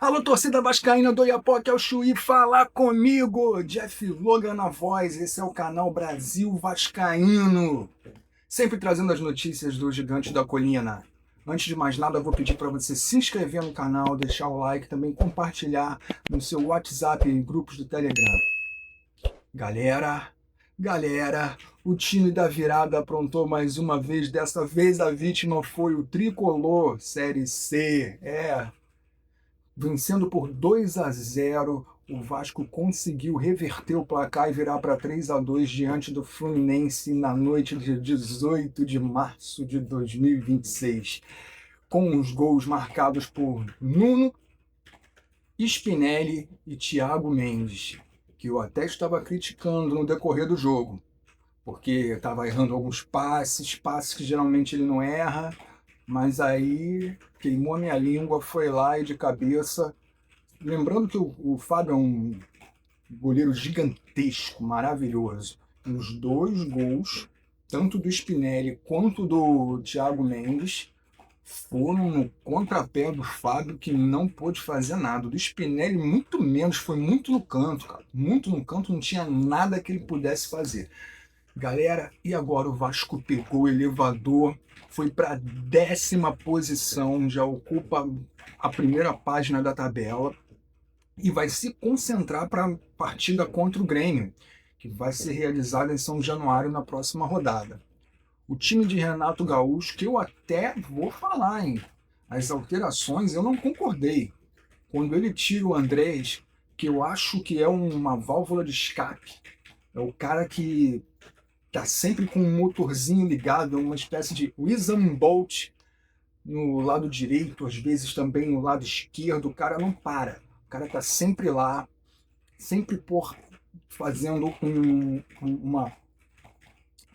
Alô, torcida vascaína do Iapoque, é o Chuí, fala comigo! Jeff Logan na voz, esse é o canal Brasil Vascaíno. Sempre trazendo as notícias do Gigante da Colina. Antes de mais nada, eu vou pedir para você se inscrever no canal, deixar o like, também compartilhar no seu WhatsApp e grupos do Telegram. Galera, o time da virada aprontou mais uma vez, dessa vez a vítima foi o Tricolor, Série C. Vencendo por 2-0, o Vasco conseguiu reverter o placar e virar para 3-2 diante do Fluminense na noite de 18 de março de 2026, com os gols marcados por Nuno, Spinelli e Thiago Mendes, que eu até estava criticando no decorrer do jogo, porque estava errando alguns passes que geralmente ele não erra, mas aí queimou a minha língua, foi lá e de cabeça. Lembrando que o Fábio é um goleiro gigantesco, maravilhoso. Os dois gols, tanto do Spinelli quanto do Thiago Mendes, foram no contrapé do Fábio, que não pôde fazer nada. Do Spinelli, muito menos, foi muito no canto, cara. Muito no canto, não tinha nada que ele pudesse fazer. Galera, e agora o Vasco pegou o elevador, foi para a 10ª posição, já ocupa a primeira página da tabela e vai se concentrar para a partida contra o Grêmio, que vai ser realizada em São Januário na próxima rodada. O time de Renato Gaúcho, que eu até vou falar, hein? As alterações eu não concordei. Quando ele tira o Andrés, que eu acho que é uma válvula de escape, é o cara que tá sempre com um motorzinho ligado, uma espécie de Usain Bolt no lado direito, às vezes também no lado esquerdo, o cara não para. O cara tá sempre lá, sempre fazendo uma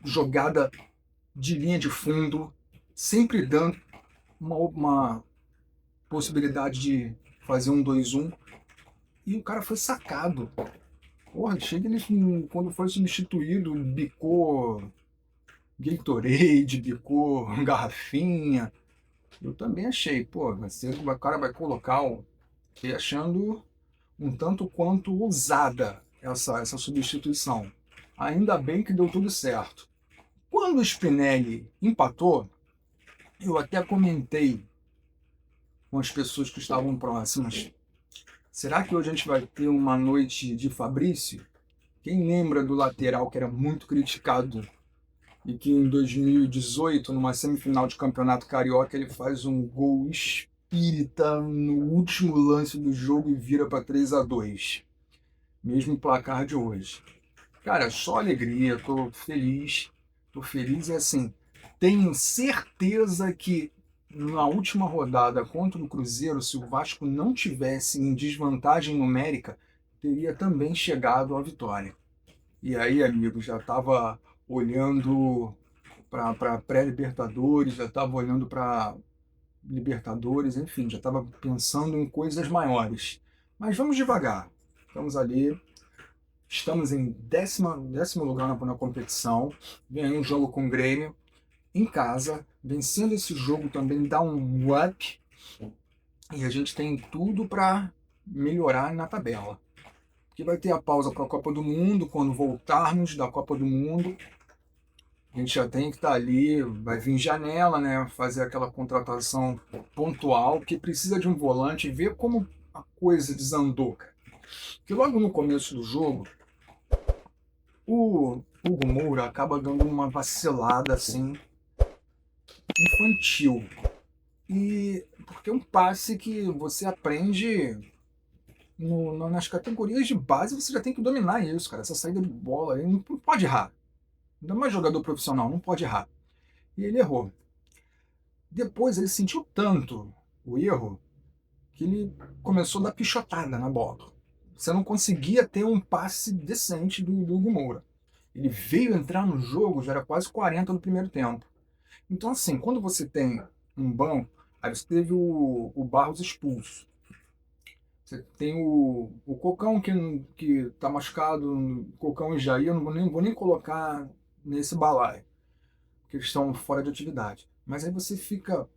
jogada de linha de fundo, sempre dando uma possibilidade de fazer um 2-1. E o cara foi sacado. Porra, chega ele, quando foi substituído, bicou Gatorade, bicou garrafinha. Eu também achei, pô, o cara vai colocar Fiquei achando um tanto quanto ousada essa substituição. Ainda bem que deu tudo certo. Quando o Spinelli empatou, eu até comentei com as pessoas que estavam próximas. Será que hoje a gente vai ter uma noite de Fabrício? Quem lembra do lateral que era muito criticado e que em 2018, numa semifinal de campeonato carioca, ele faz um gol espírita no último lance do jogo e vira para 3-2, mesmo placar de hoje. Cara, só alegria, tô feliz e assim, tenho certeza que na última rodada contra o Cruzeiro, se o Vasco não tivesse em desvantagem numérica, teria também chegado à vitória. E aí, amigo, já estava olhando para pré-Libertadores, já estava olhando para Libertadores, enfim, já estava pensando em coisas maiores. Mas vamos devagar. Estamos ali, estamos em décimo lugar na competição, vem aí um jogo com o Grêmio, em casa, vencendo esse jogo também dá um up, e a gente tem tudo para melhorar na tabela. Porque vai ter a pausa para a Copa do Mundo, quando voltarmos da Copa do Mundo, a gente já tem que estar ali, vai vir janela, né? Fazer aquela contratação pontual, que precisa de um volante, ver como a coisa desandou, cara. Porque logo no começo do jogo, o Hugo Moura acaba dando uma vacilada assim, infantil. E porque é um passe que você aprende nas categorias de base, você já tem que dominar isso, cara. Essa saída de bola aí não pode errar. Ainda mais jogador profissional, não pode errar. E ele errou. Depois ele sentiu tanto o erro que ele começou a dar pichotada na bola. Você não conseguia ter um passe decente do Hugo Moura. Ele veio entrar no jogo, já era quase 40 no primeiro tempo. Então, assim, quando você tem um banco, aí você teve o Barros expulso. Você tem o Cocão que tá machucado, Cocão e Jair, eu não vou nem colocar nesse balaio, porque eles estão fora de atividade. Mas aí você fica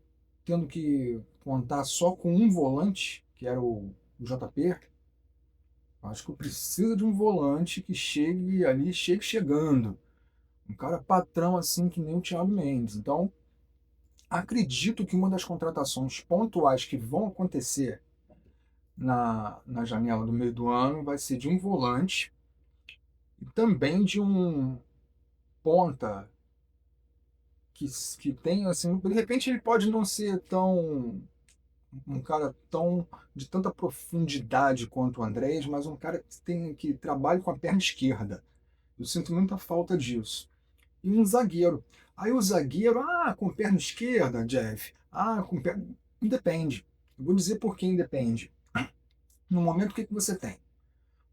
tendo que contar só com um volante, que era o JP. Acho que precisa de um volante que chegue ali, chegue chegando. Um cara patrão assim que nem o Thiago Mendes. Então, acredito que uma das contratações pontuais que vão acontecer na janela do meio do ano vai ser de um volante e também de um ponta que tem, assim, de repente ele pode não ser tão um cara tão de tanta profundidade quanto o Andrés, mas um cara que trabalha com a perna esquerda. Eu sinto muita falta disso. E um zagueiro. Aí o zagueiro, com perna esquerda, Jeff. Com perna. Independe. Eu vou dizer por que independe. No momento, o que você tem?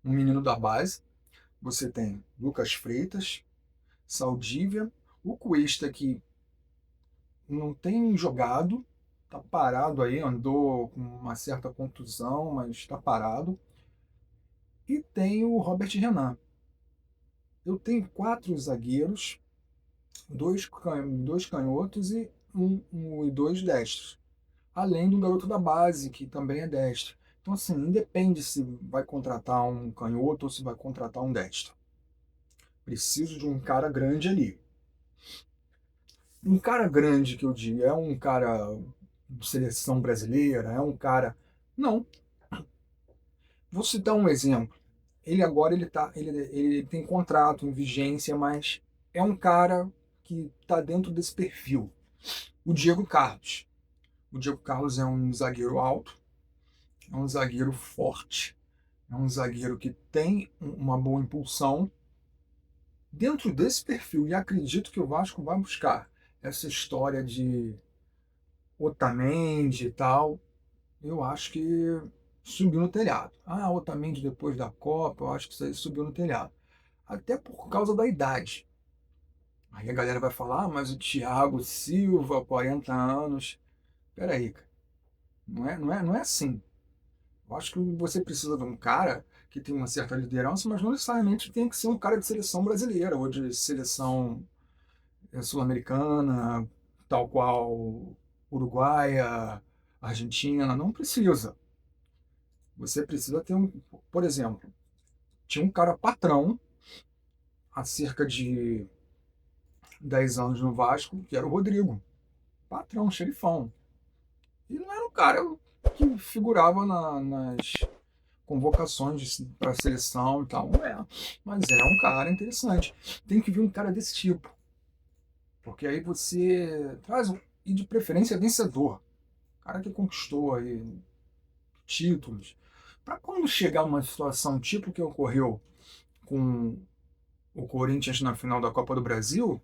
Um menino da base, você tem Lucas Freitas, Saldívia, o Cuesta que não tem jogado, tá parado aí, andou com uma certa contusão, mas está parado. E tem o Robert Renan. Eu tenho 4 zagueiros, dois canhotos e 2 destros. Além do garoto da base, que também é destro. Então, assim, independe se vai contratar um canhoto ou se vai contratar um destro. Preciso de um cara grande ali. Um cara grande que eu digo, é um cara de seleção brasileira, é um cara. Não. Vou citar um exemplo. Ele agora ele tem contrato em vigência, mas é um cara que está dentro desse perfil. O Diego Carlos. O Diego Carlos é um zagueiro alto, é um zagueiro forte, é um zagueiro que tem uma boa impulsão. Dentro desse perfil, e acredito que o Vasco vai buscar essa história de Otamendi e tal, eu acho que subiu no telhado. Otamendi depois da Copa, eu acho que isso aí subiu no telhado. Até por causa da idade. Aí a galera vai falar, mas o Thiago Silva, 40 anos. Peraí, cara. Não é assim. Eu acho que você precisa de um cara que tem uma certa liderança, mas não necessariamente tem que ser um cara de seleção brasileira ou de seleção sul-americana, tal qual uruguaia, argentina. Não precisa. Você precisa ter um. Por exemplo, tinha um cara patrão há cerca de 10 anos no Vasco, que era o Rodrigo. Patrão, xerifão. E não era um cara que figurava nas convocações para a seleção e tal. Não é. Mas é um cara interessante. Tem que vir um cara desse tipo. Porque aí você traz e de preferência vencedor. Cara que conquistou aí títulos. Para quando chegar uma situação tipo que ocorreu com o Corinthians na final da Copa do Brasil,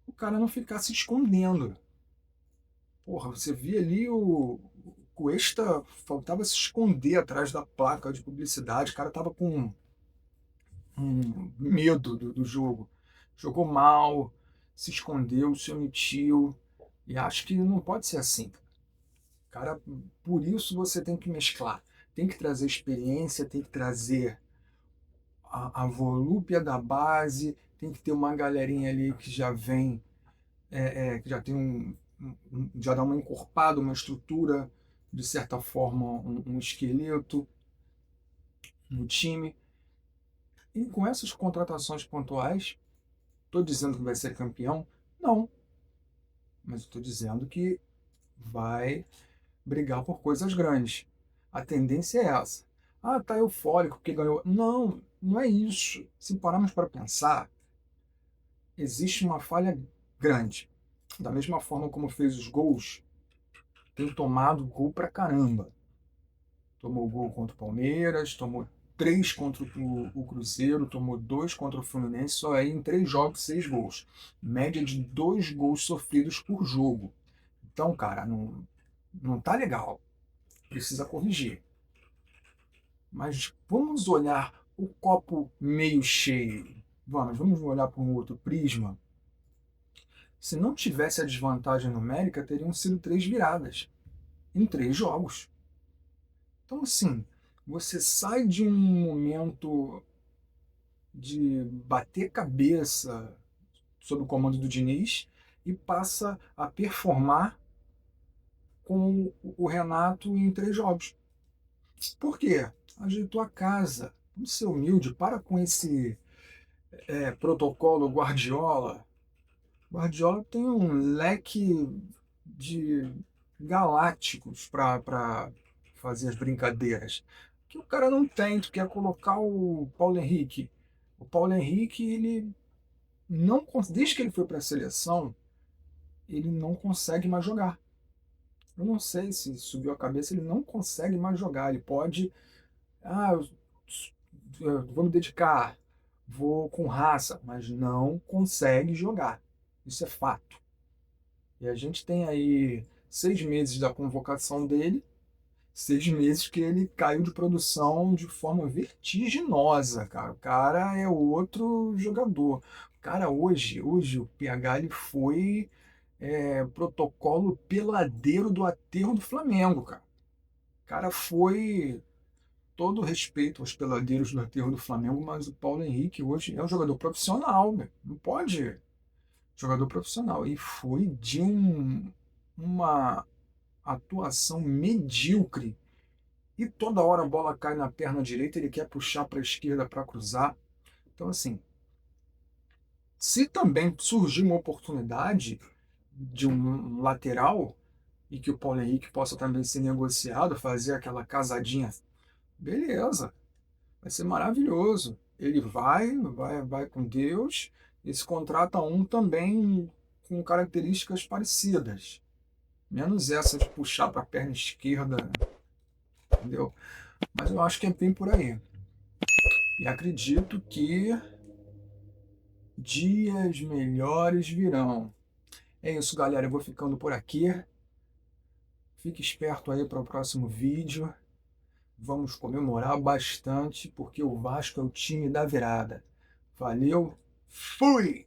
o cara não ficar se escondendo. Porra, você via ali o Cuesta faltava se esconder atrás da placa de publicidade. O cara tava com medo do jogo. Jogou mal, se escondeu, se omitiu. E acho que não pode ser assim. Cara, por isso você tem que mesclar. Tem que trazer experiência, tem que trazer a volúpia da base, tem que ter uma galerinha ali que já vem, que já tem já dá uma encorpada, uma estrutura, de certa forma, um esqueleto no time. E com essas contratações pontuais, estou dizendo que vai ser campeão? Não. Mas estou dizendo que vai brigar por coisas grandes. A tendência é essa. Tá eufórico porque ganhou. Não, não é isso. Se pararmos para pensar, existe uma falha grande. Da mesma forma como fez os gols, tem tomado gol pra caramba. Tomou gol contra o Palmeiras, tomou 3 contra o Cruzeiro, tomou 2 contra o Fluminense, só aí em 3 jogos, 6 gols. Média de 2 gols sofridos por jogo. Então, cara, não tá legal. Precisa corrigir. Mas vamos olhar o copo meio cheio. Vamos olhar por um outro prisma. Se não tivesse a desvantagem numérica, teriam sido 3 viradas em 3 jogos. Então, assim, você sai de um momento de bater cabeça sob o comando do Diniz e passa a performar com o Renato em 3 jogos. Por quê? Ajeitou a casa. Vamos ser humilde, para com esse protocolo Guardiola. Guardiola tem um leque de galácticos para fazer as brincadeiras que o cara não tem. Tu quer colocar o Paulo Henrique. O Paulo Henrique, ele não, desde que ele foi para a seleção, ele não consegue mais jogar. Eu não sei se subiu a cabeça, ele não consegue mais jogar. Ele pode, eu vou me dedicar, vou com raça, mas não consegue jogar. Isso é fato. E a gente tem aí 6 meses da convocação dele, 6 meses que ele caiu de produção de forma vertiginosa, cara. O cara é outro jogador. O cara hoje o PH ele foi protocolo peladeiro do aterro do Flamengo, cara. O cara foi todo respeito aos peladeiros do aterro do Flamengo, mas o Paulo Henrique hoje é um jogador profissional, né? Não pode jogador profissional. E foi de uma atuação medíocre. E toda hora a bola cai na perna direita, ele quer puxar para a esquerda para cruzar. Então, assim, se também surgir uma oportunidade de um lateral e que o Paulo Henrique possa também ser negociado, fazer aquela casadinha, beleza, vai ser maravilhoso. Ele vai com Deus e se contrata um também com características parecidas. Menos essa de puxar para a perna esquerda, entendeu? Mas eu acho que é bem por aí. E acredito que dias melhores virão. É isso, galera. Eu vou ficando por aqui. Fique esperto aí para o próximo vídeo. Vamos comemorar bastante, porque o Vasco é o time da virada. Valeu, fui!